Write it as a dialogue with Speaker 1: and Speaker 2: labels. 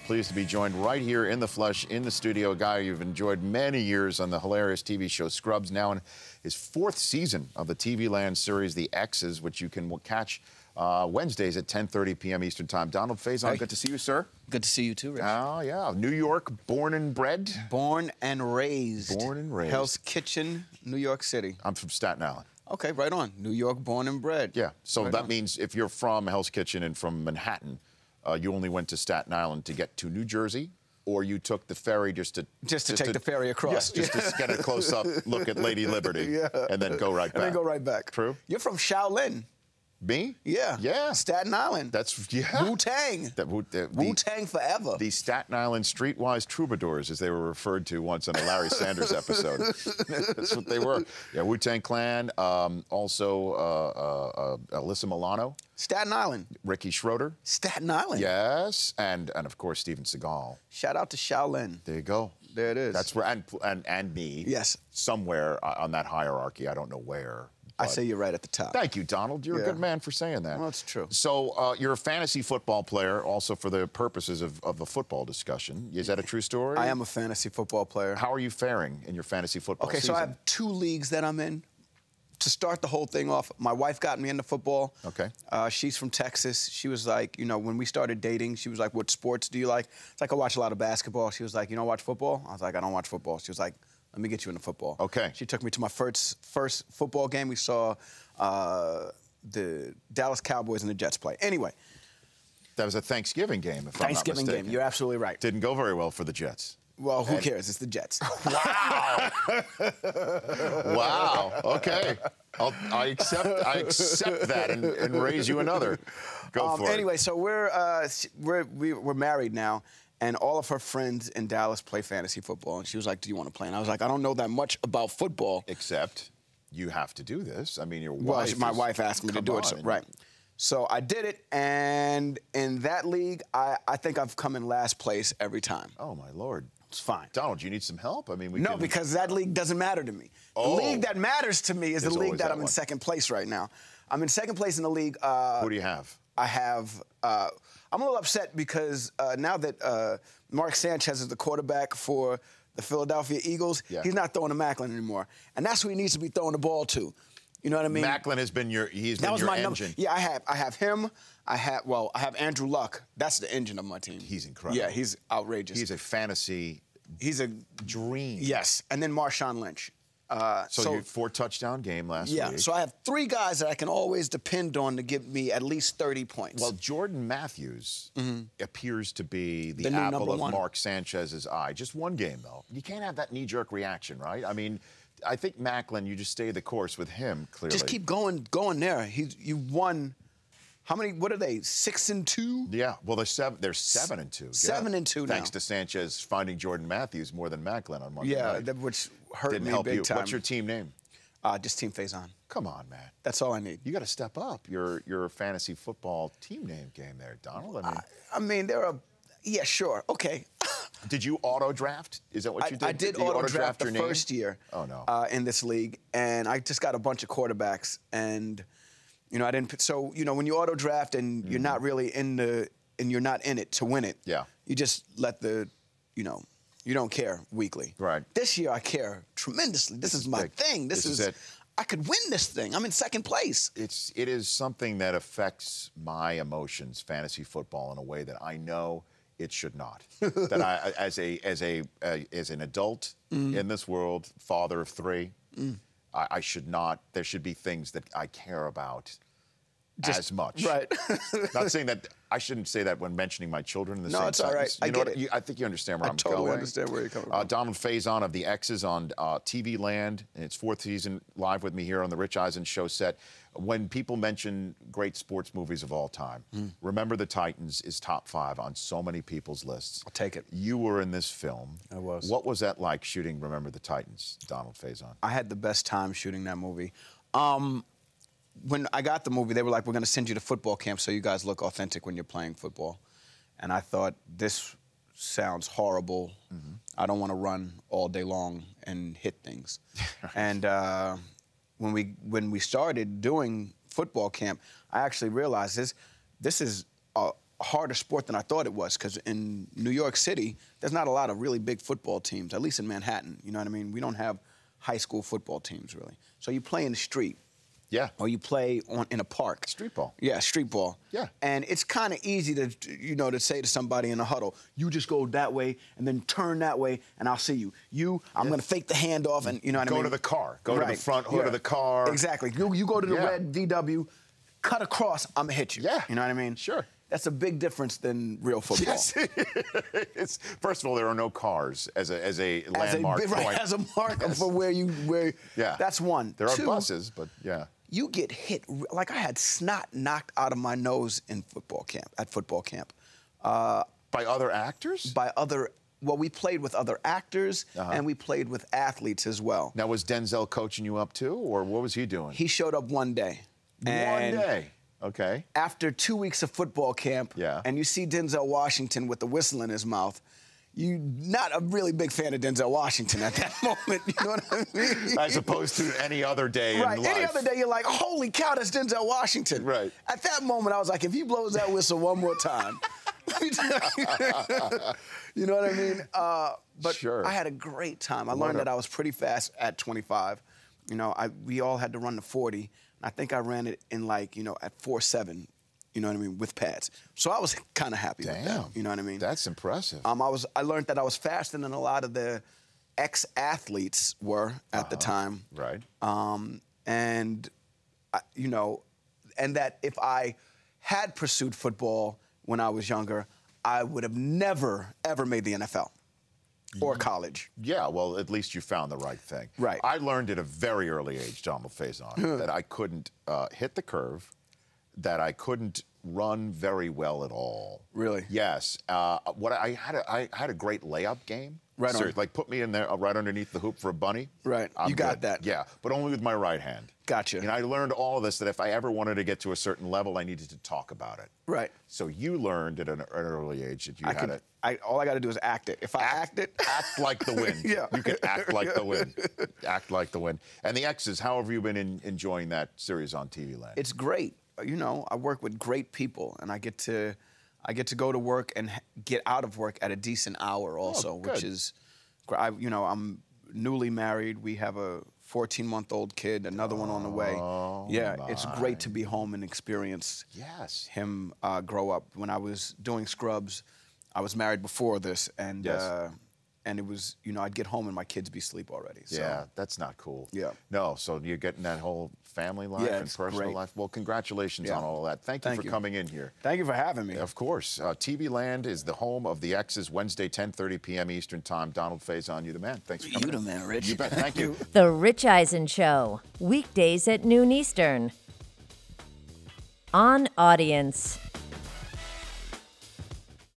Speaker 1: Pleased to be joined right here in the flesh, in the studio, a guy you've enjoyed many years on the hilarious TV show Scrubs, now in his 4th season of the TV Land series, The X's, which you can catch Wednesdays at 10:30 p.m. Eastern Time. Donald Faison,
Speaker 2: Hey.
Speaker 1: good to see you, sir.
Speaker 2: Good to see you too, Rich.
Speaker 1: Oh, yeah. New York, born and bred?
Speaker 2: Born and raised.
Speaker 1: Born and raised.
Speaker 2: Hell's Kitchen, New York City.
Speaker 1: I'm from Staten Island.
Speaker 2: Okay, right on. New York, born and bred.
Speaker 1: Yeah, so
Speaker 2: right
Speaker 1: that
Speaker 2: on.
Speaker 1: means if you're from Hell's Kitchen and from Manhattan, you only went to Staten Island to get to New Jersey, or you took the ferry just to
Speaker 2: take the ferry across.
Speaker 1: Yes, just to get a close-up look at Lady Liberty, and then go right back.
Speaker 2: And then go right back.
Speaker 1: True.
Speaker 2: You're from Shaolin.
Speaker 1: Me?
Speaker 2: Yeah.
Speaker 1: Yeah.
Speaker 2: Staten Island.
Speaker 1: That's, yeah.
Speaker 2: Wu-Tang. Wu-Tang forever.
Speaker 1: The Staten Island streetwise troubadours, as they were referred to once on a Larry Sanders episode. That's what they were. Yeah, Wu-Tang Clan, also Alyssa Milano.
Speaker 2: Staten Island.
Speaker 1: Ricky Schroeder.
Speaker 2: Staten Island.
Speaker 1: Yes, and of course, Steven Seagal.
Speaker 2: Shout out to Shaolin.
Speaker 1: There you go.
Speaker 2: There it is.
Speaker 1: That's where, and me.
Speaker 2: Yes.
Speaker 1: Somewhere on that hierarchy, I don't know where.
Speaker 2: I say you're right at the top.
Speaker 1: Thank you, Donald. You're a good man for saying that.
Speaker 2: Well, it's true.
Speaker 1: So you're a fantasy football player, also for the purposes of the football discussion. Is that a true story?
Speaker 2: I am a fantasy football player.
Speaker 1: How are you faring in your fantasy football season?
Speaker 2: So I have 2 leagues that I'm in. To start the whole thing off, my wife got me into football.
Speaker 1: Okay.
Speaker 2: She's from Texas. She was like, you know, when we started dating, she was like, what sports do you like? It's like, I watch a lot of basketball. She was like, you don't watch football? I was like, I don't watch football. She was like, let me get you into football.
Speaker 1: Okay.
Speaker 2: She took me to my first football game. We saw the Dallas Cowboys and the Jets play. Anyway.
Speaker 1: That was a Thanksgiving game, if I'm not mistaken.
Speaker 2: Thanksgiving game. You're absolutely right.
Speaker 1: Didn't go very well for the Jets.
Speaker 2: Well, who cares? It's the Jets.
Speaker 1: Wow. Wow. Okay. I accept that and raise you another. Go for it.
Speaker 2: Anyway, so we're married now, and all of her friends in Dallas play fantasy football. And she was like, "Do you want to play?" And I was like, "I don't know that much about football."
Speaker 1: Except you have to do this. I mean, your wife.
Speaker 2: Well, my wife asked me to do it. So, right. So I did it, and in that league, I think I've come in last place every time.
Speaker 1: Oh my Lord.
Speaker 2: It's fine.
Speaker 1: Donald, you need some help? I mean,
Speaker 2: No, because that league doesn't matter to me.
Speaker 1: Oh.
Speaker 2: The league that matters to me is the league that I'm in
Speaker 1: one.
Speaker 2: second place right now. I'm in second place in the league.
Speaker 1: Who do you have?
Speaker 2: I have. I'm a little upset because now that Mark Sanchez is the quarterback for the Philadelphia Eagles, he's not throwing to Macklin anymore, and that's who he needs to be throwing the ball to. You know what I mean?
Speaker 1: Macklin has been your engine.
Speaker 2: Yeah, I have him. I have Andrew Luck. That's the engine of my team.
Speaker 1: He's incredible.
Speaker 2: Yeah, he's outrageous.
Speaker 1: He's a fantasy.
Speaker 2: He's a
Speaker 1: dream.
Speaker 2: Yes, and then Marshawn Lynch.
Speaker 1: So you had 4-touchdown game last week.
Speaker 2: Yeah, so I have 3 guys that I can always depend on to give me at least 30 points.
Speaker 1: Well, Jordan Matthews appears to be the
Speaker 2: new
Speaker 1: apple of
Speaker 2: #1.
Speaker 1: Mark Sanchez's eye. Just one game, though. You can't have that knee-jerk reaction, right? I mean, I think Macklin, you just stay the course with him, clearly.
Speaker 2: Just keep going there. You won. How many? What are they? 6-2?
Speaker 1: Yeah. Well, they're 7-2.
Speaker 2: 7-2 now.
Speaker 1: Thanks to Sanchez finding Jordan Matthews more than Macklin on Monday night.
Speaker 2: Yeah, which hurt
Speaker 1: Didn't
Speaker 2: me
Speaker 1: help
Speaker 2: big
Speaker 1: you.
Speaker 2: time.
Speaker 1: What's your team name?
Speaker 2: Just Team Faison.
Speaker 1: Come on, man.
Speaker 2: That's all I need.
Speaker 1: You got to step up your fantasy football team name game there, Donald.
Speaker 2: I mean, yeah, sure, okay.
Speaker 1: Did you auto draft? Is that what you did?
Speaker 2: I did auto draft the
Speaker 1: your name?
Speaker 2: first year.
Speaker 1: Oh no.
Speaker 2: In this league, and I just got a bunch of quarterbacks, and you know I didn't. So you know when you auto draft and you're not really you're not in it to win it.
Speaker 1: Yeah.
Speaker 2: You just let you don't care weekly.
Speaker 1: Right.
Speaker 2: This year I care tremendously. This is my
Speaker 1: big.
Speaker 2: thing. This is
Speaker 1: it.
Speaker 2: I could win this thing. I'm in second place.
Speaker 1: It is something that affects my emotions, fantasy football, in a way that I know it should not. That I, as an adult in this world, father of 3, I should not. There should be things that I care about as much.
Speaker 2: Right.
Speaker 1: Not saying that. I shouldn't say that when mentioning my children in the same
Speaker 2: No, it's all right.
Speaker 1: sentence.
Speaker 2: I get it.
Speaker 1: I think you understand where I'm
Speaker 2: totally
Speaker 1: going.
Speaker 2: understand where you're coming from.
Speaker 1: Donald Faison of The X's on TV Land, in its 4th season, live with me here on the Rich Eisen show set. When people mention great sports movies of all time, Remember the Titans is top 5 on so many people's lists.
Speaker 2: I'll take it.
Speaker 1: You were in this film.
Speaker 2: I was.
Speaker 1: What was that like, shooting Remember the Titans, Donald Faison?
Speaker 2: I had the best time shooting that movie. When I got the movie, they were like, we're going to send you to football camp so you guys look authentic when you're playing football. And I thought, this sounds horrible. I don't want to run all day long and hit things. And when we started doing football camp, I actually realized this is harder sport than I thought it was, because in New York City, there's not a lot of really big football teams, at least in Manhattan. You know what I mean? We don't have high school football teams, really. So you play in the street.
Speaker 1: Yeah.
Speaker 2: Or you play in a park.
Speaker 1: Street ball.
Speaker 2: Yeah, street ball.
Speaker 1: Yeah.
Speaker 2: And it's kind of easy to, to say to somebody in a huddle, you just go that way and then turn that way and I'll see you. I'm going to fake the handoff and, you know what I mean?
Speaker 1: Go to the car. Go to the front hood of the car.
Speaker 2: Exactly. You go to the red VW, cut across, I'm going to hit you.
Speaker 1: Yeah.
Speaker 2: You know what I mean?
Speaker 1: Sure.
Speaker 2: That's a big difference than real football.
Speaker 1: Yes. First of all, there are no cars as a landmark point.
Speaker 2: Right, as a marker for where
Speaker 1: yeah.
Speaker 2: That's one.
Speaker 1: There are
Speaker 2: 2,
Speaker 1: buses, but yeah.
Speaker 2: You get hit, like I had snot knocked out of my nose at football camp.
Speaker 1: By other actors?
Speaker 2: Well, we played with other actors, and we played with athletes as well.
Speaker 1: Now, was Denzel coaching you up too, or what was he doing?
Speaker 2: He showed up one day.
Speaker 1: One day? Okay.
Speaker 2: After 2 weeks of football camp, and you see Denzel Washington with the whistle in his mouth, you're not a really big fan of Denzel Washington at that moment. You know what I mean?
Speaker 1: As opposed to any other day in life.
Speaker 2: Any other day, you're like, holy cow, that's Denzel Washington.
Speaker 1: Right.
Speaker 2: At that moment, I was like, if he blows that whistle one more time, you know what I mean? But
Speaker 1: sure.
Speaker 2: I had a great time. I learned that I was pretty fast at 25. You know, we all had to run the 40. I think I ran it in at 4.7. You know what I mean, with pads. So I was kind of happy with that. You know what I mean?
Speaker 1: That's impressive.
Speaker 2: I learned that I was faster than a lot of the ex-athletes were at the time.
Speaker 1: Right.
Speaker 2: And that if I had pursued football when I was younger, I would have never, ever made the NFL or college.
Speaker 1: Yeah, well, at least you found the right thing.
Speaker 2: Right.
Speaker 1: I learned at a very early age, Donald Faison, that I couldn't hit the curve, that I couldn't run very well at all.
Speaker 2: Really?
Speaker 1: Yes. I had a great layup game.
Speaker 2: Right on.
Speaker 1: Seriously, like put me in there right underneath the hoop for a bunny.
Speaker 2: Right.
Speaker 1: I'm
Speaker 2: you got
Speaker 1: good.
Speaker 2: that.
Speaker 1: Yeah, but only with my right hand.
Speaker 2: Gotcha.
Speaker 1: And I learned all of this, that if I ever wanted to get to a certain level, I needed to talk about it.
Speaker 2: Right.
Speaker 1: So you learned at an early age that you had it.
Speaker 2: All I got to do is act it. If I act it...
Speaker 1: Act like the wind.
Speaker 2: Yeah.
Speaker 1: You can act like the wind. Act like the wind. And the X's, how have you been enjoying that series on TV Land?
Speaker 2: It's great. You know, I work with great people, and I get to go to work and get out of work at a decent hour also, which is... I'm newly married. We have a 14-month-old kid, another one on the way. Yeah, it's great to be home and experience him grow up. When I was doing Scrubs, I was married before this, and it was, I'd get home and my kids be asleep already. So.
Speaker 1: Yeah, that's not cool.
Speaker 2: Yeah.
Speaker 1: No, so you're getting that whole family life and personal life. Well, congratulations on all of that. Thank you for coming in here.
Speaker 2: Thank you for having me.
Speaker 1: Of course. TV Land is the home of the X's, Wednesday, 10:30 p.m. Eastern Time. Donald Faison, you the man. Thanks for coming.
Speaker 2: You the man, Rich.
Speaker 1: You bet. Thank you.
Speaker 3: The Rich Eisen Show, weekdays at noon Eastern. On Audience.